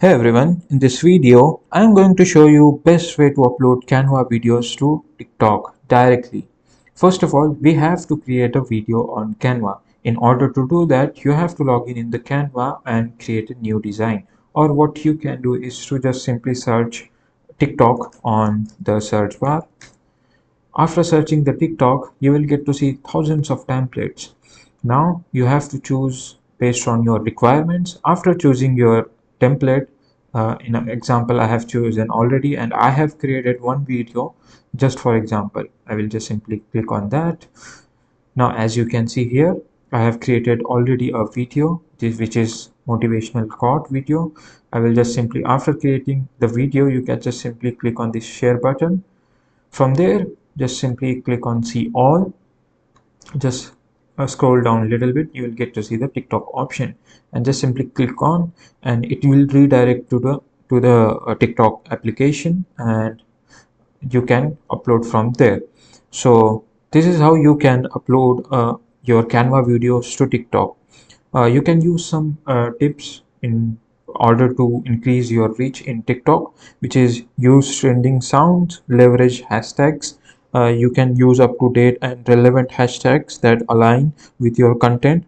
Hey everyone, in this video I am going to show you best way to upload Canva videos to TikTok directly. First of all, we have to create a video on Canva. In order to do that, you have to log in the Canva and create a new design. Or what you can do is to just simply search TikTok on the search bar. After searching the TikTok, you will get to see thousands of templates. Now you have to choose based on your requirements. After choosing your template, in an example, I have chosen already and I have created one video just for example. I will just simply click on that. Now, as you can see here, I have created already a video, which is motivational quote video. I will just simply, after creating the video, you can just simply click on this share button. From there, just simply click on see all. Just scroll down a little bit, you will get to see the TikTok option and just simply click on, and it will redirect to the TikTok application, and you can upload from there. So this is how you can upload your Canva videos to TikTok. You can use some tips in order to increase your reach in TikTok, which is use trending sounds, leverage hashtags. You can use up to date and relevant hashtags that align with your content,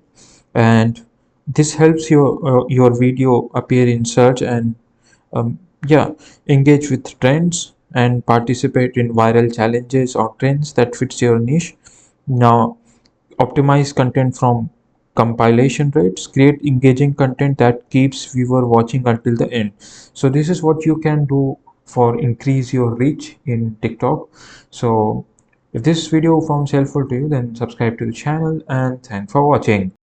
and this helps your video appear in search and yeah, engage with trends and participate in viral challenges or trends that fits your niche. Now, optimize content from compilation rates, create engaging content that keeps viewer watching until the end. So this is what you can do for increase your reach in TikTok. So if this video found helpful to you, then subscribe to the channel and thanks for watching.